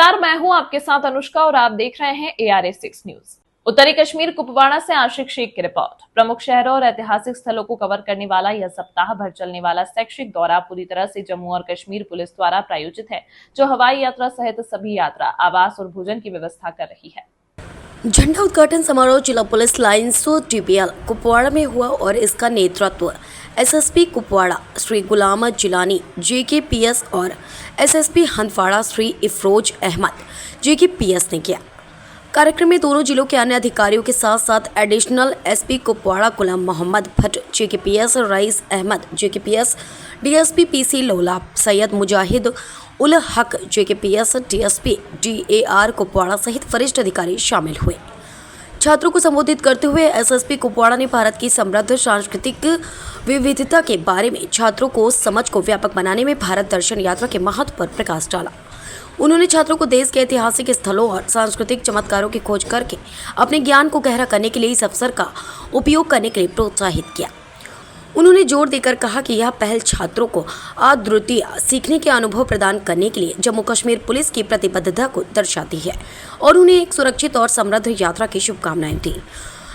नमस्कार, मैं हूं आपके साथ अनुष्का और आप देख रहे हैं ARA6 न्यूज। उत्तरी कश्मीर कुपवाड़ा से आशिक शेख की रिपोर्ट। प्रमुख शहरों और ऐतिहासिक स्थलों को कवर करने वाला यह सप्ताह भर चलने वाला शैक्षिक दौरा पूरी तरह से जम्मू और कश्मीर पुलिस द्वारा प्रायोजित है, जो हवाई यात्रा सहित सभी यात्रा, आवास और भोजन की व्यवस्था कर रही है। झंडा उद्घाटन समारोह जिला पुलिस लाइन्स TPL कुपवाड़ा में हुआ और इसका नेतृत्व SSP कुपवाड़ा श्री गुलाम जिलानी JKPS और SSP हंदवाड़ा श्री इफरोज अहमद JKPS ने किया। कार्यक्रम में दोनों जिलों के अन्य अधिकारियों के साथ साथ additional SP Kupwara Ghulam Mohammad Bhat JKPS, Rais Ahmad JKPS, DSP PC Lolab, Syed Mujahid ul Haq JKPS, DSP DAR Kupwara सहित वरिष्ठ अधिकारी शामिल हुए। छात्रों को संबोधित करते हुए SSP कुपवाड़ा ने भारत की समृद्ध सांस्कृतिक विविधता के बारे में छात्रों को समझ को व्यापक बनाने में भारत दर्शन यात्रा के महत्व पर प्रकाश डाला। उन्होंने छात्रों को देश के ऐतिहासिक स्थलों और सांस्कृतिक चमत्कारों की खोज करके अपने ज्ञान को गहरा करने के लिए इस अवसर का उपयोग करने के लिए प्रोत्साहित किया। उन्होंने जोर देकर कहा कि यह पहल छात्रों को अद्वितीय सीखने के अनुभव प्रदान करने के लिए जम्मू कश्मीर पुलिस की प्रतिबद्धता को दर्शाती है और उन्हें एक सुरक्षित और समृद्ध यात्रा की शुभकामनाएं दी।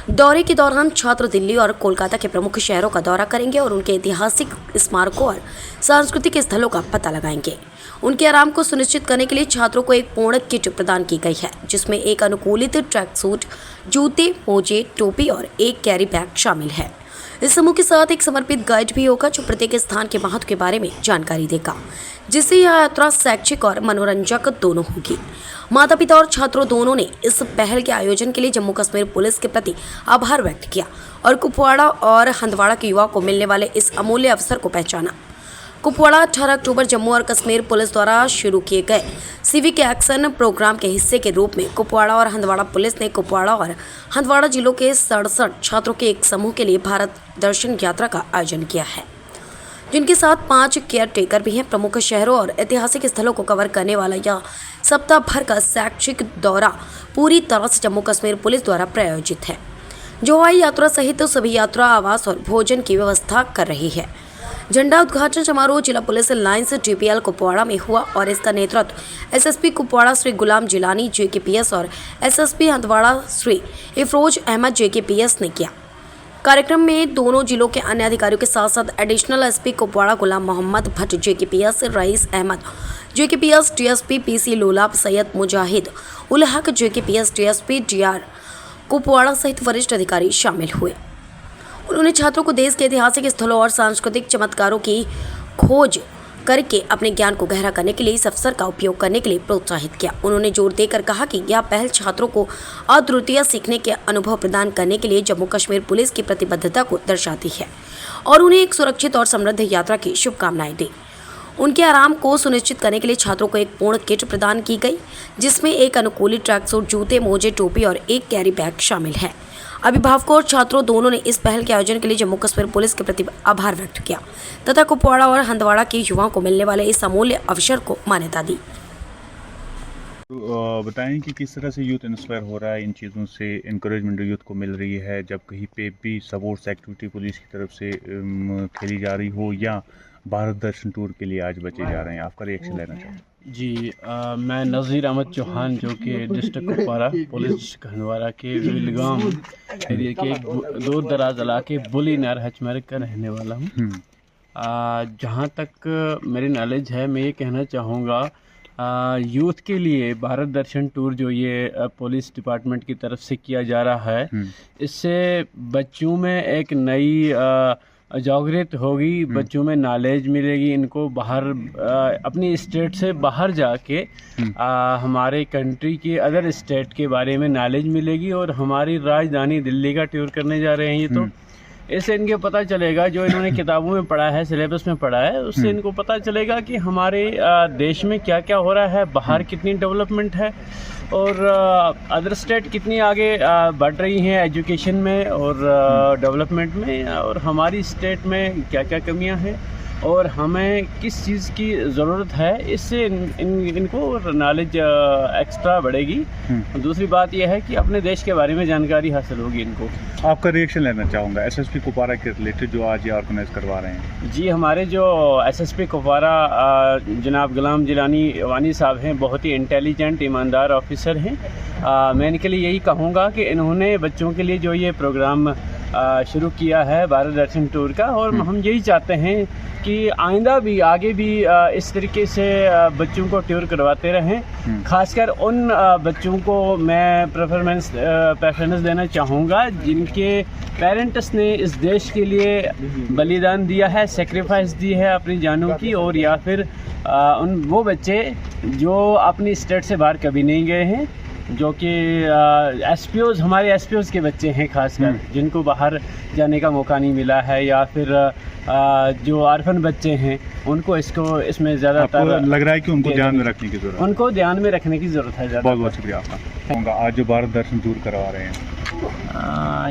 दौरे के दौरान छात्र दिल्ली और कोलकाता के प्रमुख शहरों का दौरा करेंगे और उनके ऐतिहासिक स्मारकों और सांस्कृतिक स्थलों का पता लगाएंगे। उनके आराम को सुनिश्चित करने के लिए छात्रों को एक पूर्ण किट प्रदान की गई है, जिसमें एक अनुकूलित ट्रैक सूट, जूते, मोजे, टोपी और एक कैरी बैग शामिल है। इस समूह के साथ एक समर्पित गाइड भी होगा जो प्रत्येक स्थान के महत्व के बारे में जानकारी देगा, जिससे यह यात्रा शैक्षिक और मनोरंजक दोनों होगी। माता पिता और छात्रों दोनों ने इस पहल के आयोजन के लिए जम्मू कश्मीर पुलिस के प्रति आभार व्यक्त किया और कुपवाड़ा और हंदवाड़ा के युवाओं को मिलने वाले इस अमूल्य अवसर को पहचाना। कुपवाड़ा 18 अक्टूबर जम्मू और कश्मीर पुलिस द्वारा शुरू किए गए सिविक एक्शन प्रोग्राम के हिस्से के रूप में कुपवाड़ा और हंदवाड़ा पुलिस ने कुपवाड़ा और हंदवाड़ा जिलों के 67 छात्रों के एक समूह के लिए भारत दर्शन यात्रा का आयोजन किया है, जिनके साथ 5 केयर टेकर भी हैं। प्रमुख शहरों और ऐतिहासिक स्थलों को कवर करने वाला यह सप्ताह भर का शैक्षिक दौरा पूरी तरह से जम्मू कश्मीर पुलिस द्वारा प्रायोजित है, जो हवाई यात्रा सहित सभी यात्रा, आवास और भोजन की व्यवस्था कर रही है। झंडा उद्घाटन समारोह जिला पुलिस लाइन्स TPL कुपवाड़ा में हुआ और इसका नेतृत्व SSP कुपवाड़ा श्री गुलाम जिलानी JKPS और SSP हंदवाड़ा श्री इफरोज अहमद JKPS ने किया। कार्यक्रम में दोनों जिलों के अन्य अधिकारियों के साथ साथ additional SP Kupwara Ghulam Mohammad Bhat JKPS, Rais Ahmad JKPS, DSP PC Lolab, Syed Mujahid ul Haq JKPS, DSP DR Kupwara सहित वरिष्ठ अधिकारी शामिल हुए। उन्होंने छात्रों को देश के ऐतिहासिक स्थलों और सांस्कृतिक चमत्कारों की खोज करके अपने ज्ञान को गहरा करने के लिए इस अवसर का उपयोग करने के लिए प्रोत्साहित किया। उन्होंने जोर देकर कहा कि यह पहल छात्रों को अद्वितीय सीखने के अनुभव प्रदान करने के लिए जम्मू कश्मीर पुलिस की प्रतिबद्धता को दर्शाती है और उन्हें एक सुरक्षित और समृद्ध यात्रा की शुभकामनाएं दी। उनके आराम को सुनिश्चित करने के लिए छात्रों को एक पूर्ण किट प्रदान की गई, जिसमें एक अनुकूलित ट्रैक सूट, जूते, मोजे, टोपी और एक कैरी बैग शामिल है। अभिभावकों और छात्रों दोनों ने इस पहल के आयोजन के लिए जम्मू कश्मीर पुलिस के प्रति आभार व्यक्त किया तथा कुपवाड़ा और हंदवाड़ा के युवाओं को मिलने वाले इस अमूल्य अवसर को मान्यता दी। बताएं कि किस तरह से यूथ इंस्पायर हो रहा है, इन चीज़ों से इंकरेजमेंट यूथ को मिल रही है जब कहीं पे भी स्पोर्ट्स एक्टिविटी पुलिस की तरफ से खेली जा रही हो या भारत दर्शन टूर के लिए आज बच्चे जा रहे हैं, आपका रिएक्शन लेना चाहूँगा। जी, मैं नज़ीर अहमद चौहान, जो कि डिस्ट्रिक्ट कुपवाड़ा पुलिस हंदवाड़ा के विलगाम एरिया के दूर दराज इलाके बुली नहर हचमर का रहने वाला हूँ। जहाँ तक मेरी नॉलेज है, मैं ये कहना चाहूँगा यूथ के लिए भारत दर्शन टूर जो ये पुलिस डिपार्टमेंट की तरफ से किया जा रहा है, इससे बच्चों में एक नई जागृत होगी, बच्चों में नॉलेज मिलेगी, इनको बाहर अपनी स्टेट से बाहर जाके हमारे कंट्री के अदर स्टेट के बारे में नॉलेज मिलेगी और हमारी राजधानी दिल्ली का टूर करने जा रहे हैं ये, तो इससे इनके पता चलेगा, जो इन्होंने किताबों में पढ़ा है, सिलेबस में पढ़ा है, उससे इनको पता चलेगा कि हमारे देश में क्या क्या हो रहा है, बाहर कितनी डेवलपमेंट है और अदर स्टेट कितनी आगे बढ़ रही हैं एजुकेशन में और डेवलपमेंट में, और हमारी स्टेट में क्या क्या कमियां हैं। और हमें किस चीज़ की ज़रूरत है, इससे इनको नॉलेज एक्स्ट्रा बढ़ेगी। दूसरी बात यह है कि अपने देश के बारे में जानकारी हासिल होगी इनको। आपका रिएक्शन लेना चाहूँगा एसएसपी कुपवारा के रिलेटेड जो आज ये ऑर्गेनाइज करवा रहे हैं। जी, हमारे जो एसएसपी कुपवारा जनाब गुलाम जिलानी वानी साहब हैं, बहुत ही इंटेलिजेंट ईमानदार ऑफिसर हैं। मैं इनके लिए यही कहूँगा कि इन्होंने बच्चों के लिए जो ये प्रोग्राम शुरू किया है भारत दर्शन टूर का, और हम यही चाहते हैं कि आइंदा भी आगे भी इस तरीके से बच्चों को टूर करवाते रहें। खासकर उन बच्चों को मैं प्रेफरेंस देना चाहूँगा जिनके पेरेंट्स ने इस देश के लिए बलिदान दिया है, सेक्रीफाइस दी है अपनी जानों की, और या फिर वो बच्चे जो अपनी स्टेट से बाहर कभी नहीं गए हैं, जो कि एसपीओज़ हमारे एसपीओज़ के बच्चे हैं खासकर, जिनको बाहर जाने का मौका नहीं मिला है, या फिर जो ऑर्फन बच्चे हैं उनको इसमें ज़्यादातर लग रहा है कि उनको ध्यान में रखने की ज़रूरत है। उनको ध्यान में रखने की ज़रूरत है। बहुत बहुत शुक्रिया आपका। आज जो भारत दर्शन टूर करवा रहे हैं,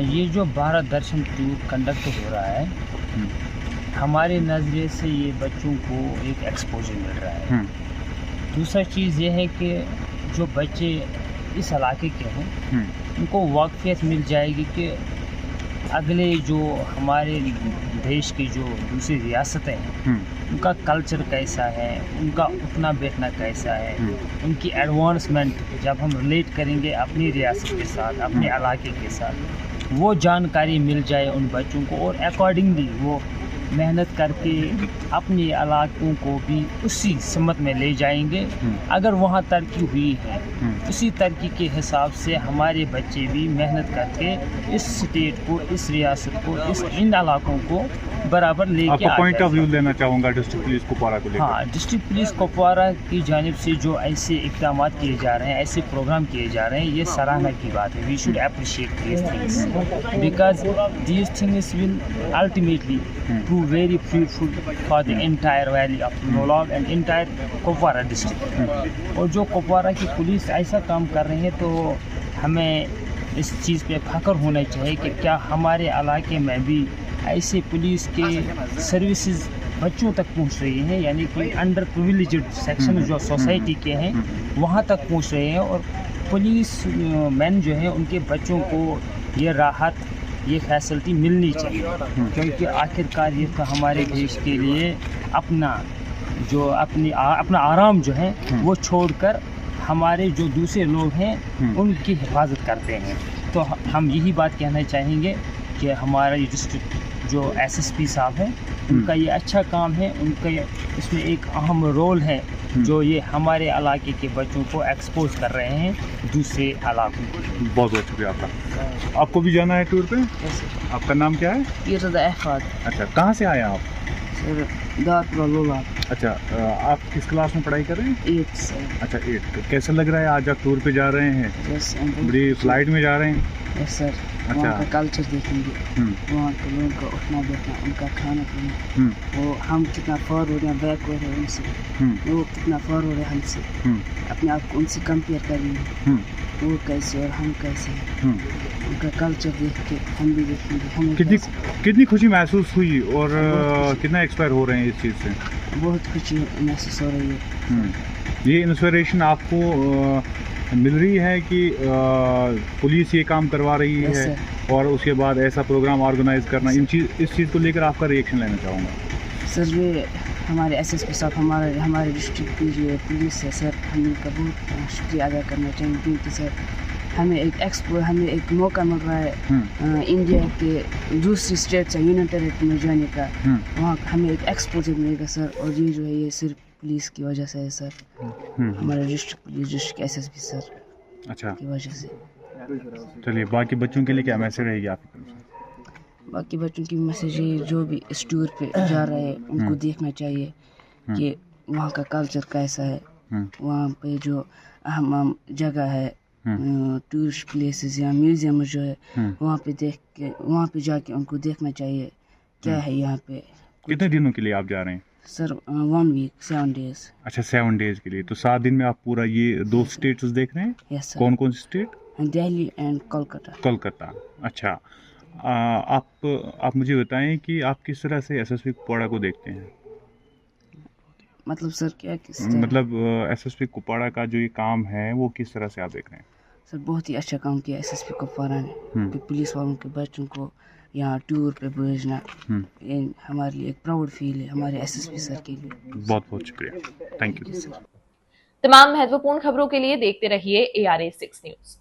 ये जो भारत दर्शन टूर कंडक्ट हो रहा है, हमारे नज़रिए से ये बच्चों को एक एक्सपोजर मिल रहा है। दूसरा चीज़ ये है कि जो बच्चे इस इलाके के हैं उनको वाकफियत मिल जाएगी कि अगले जो हमारे देश की जो दूसरी रियासतें हैं उनका कल्चर कैसा है, उनका उठना बैठना कैसा है, उनकी एडवांसमेंट जब हम रिलेट करेंगे अपनी रियासत के साथ, अपने इलाके के साथ, वो जानकारी मिल जाए उन बच्चों को, और अकॉर्डिंगली वो मेहनत करके अपने इलाकों को भी उसी समत में ले जाएंगे। अगर वहाँ तरक्की हुई है, उसी तरक्की के हिसाब से हमारे बच्चे भी मेहनत करके इस स्टेट को, इस रियासत को, इन इलाकों को बराबर लेके आपका पॉइंट ऑफ व्यू लेना चाहूँगा डिस्ट्रिक्ट पुलिस कुपवारा को लेकर। हाँ, डिस्ट्रिक्ट पुलिस कुपवारा की जानिब से जो ऐसे इक़दाम किए जा रहे हैं, ऐसे प्रोग्राम किए जा रहे हैं, ये सराहना की बात है। We should appreciate these things because these things will ultimately prove very fruitful for the entire valley of Nolob and entire Kupwara district. और जो कुपवारा की पुलिस ऐसा काम कर रही है, तो हमें इस चीज़ पे फख्र होना चाहिए कि क्या हमारे इलाके में भी ऐसे पुलिस के सर्विसेज बच्चों तक पहुंच रही हैं, यानी कि अंडर प्रिविलेज्ड सेक्शन जो सोसाइटी के हैं वहां तक पहुंच रहे हैं, और पुलिस मैन जो है उनके बच्चों को ये राहत, ये फैसिलिटी मिलनी चाहिए, क्योंकि आखिरकार ये तो हमारे देश के लिए अपना आराम जो है वो छोड़कर हमारे जो दूसरे लोग हैं उनकी हिफाजत करते हैं। तो हम यही बात कहना चाहेंगे कि हमारा ये डिस्ट्रिक्ट जो एसएसपी साहब हैं, उनका ये अच्छा काम है, उनका इसमें एक अहम रोल है, जो ये हमारे इलाके के बच्चों को एक्सपोज कर रहे हैं दूसरे इलाकों को। बहुत बहुत शुक्रिया आपका। आपको भी जाना है टूर पे? आपका नाम क्या है? ये रज़ा अहफाद। अच्छा, कहाँ से आए आप? सर दारपुरा लोला। अच्छा, आप किस क्लास में पढ़ाई कर रहे हैं? 8 से। अच्छा, 8। कैसा लग रहा है आज आप टूर पे जा रहे हैं? यस, बड़ी फ्लाइट में जा रहे हैं? Yes sir. अच्छा। वहाँ का कल्चर देखेंगे, वहाँ के लोगों का उठना बैठना, उनका खाना पीना, वो हम कितना फॉरवर्ड या बैकवर्ड है उनसे, वो कितना फॉरवर्ड है हमसे, अपने आप को उनसे कंपेयर करेंगे, वो कैसे और हम कैसे, उनका कल्चर देख के हम भी देखेंगे हमें कितनी खुशी महसूस हुई और कितना एक्सपायर हो रहे हैं इस चीज़ से? बहुत खुशी महसूस हो रही है। ये इंस्पिरेशन आपको मिल रही है कि पुलिस ये काम करवा रही है, और उसके बाद ऐसा प्रोग्राम ऑर्गेनाइज करना, इस चीज़ को लेकर आपका रिएक्शन लेना चाहूँगा। सर ये हमारे एसएसपी साहब, हमारे डिस्ट्रिक्ट की जो पुलिस है सर, हम इनका बहुत शुक्रिया अदा करना चाहेंगे, क्योंकि सर हमें एक मौका मिल रहा है इंडिया के दूसरी स्टेट से यूनियन टेरिटरी में जाने का, वहाँ हमें एक एक्सपोजर मिलेगा सर, और ये जो है ये सिर्फ पुलिस की वजह से है सर, हमारे district police, district SSP sir अच्छा की वजह से। चलिए, बाकी बच्चों के लिए क्या मैसेज रहेगी आपकी? बाकी बच्चों की मैसेज ये, जो भी इस टूर पे जा रहे हैं उनको देखना चाहिए कि वहाँ का कल्चर कैसा है, वहाँ पे जो अहम जगह है, टूरिस्ट प्लेसेस या म्यूजियम जो है, वहाँ पे देख के, वहाँ पे जाके उनको देखना चाहिए क्या है यहाँ पे। कितने दिनों के लिए आप जा रहे हैं? Sir 1 week 7 days. अच्छा, 7 डेज के लिए, तो 7 दिन में आप पूरा ये 2 स्टेट्स देख रहे हैं? Yes sir. कौन कौन सी स्टेट? दिल्ली एंड कोलकाता। अच्छा, आप मुझे बताएं कि आप किस तरह से एसएसपी कुपवाड़ा को देखते हैं? मतलब सर क्या किस तरह? मतलब एसएसपी कुपवाड़ा का जो ये काम है वो किस तरह से आप देख रहे हैं? सर बहुत ही अच्छा काम किया एसएसपी कुपवाड़ा ने कि पुलिस वालों के बच्चों को यहाँ टूर पे भेजना ये हमारे लिए एक प्राउड फील है हमारे एसएसपी सर के लिए। बहुत बहुत शुक्रिया, थैंक यू। तमाम महत्वपूर्ण खबरों के लिए देखते रहिए ARA 6 न्यूज।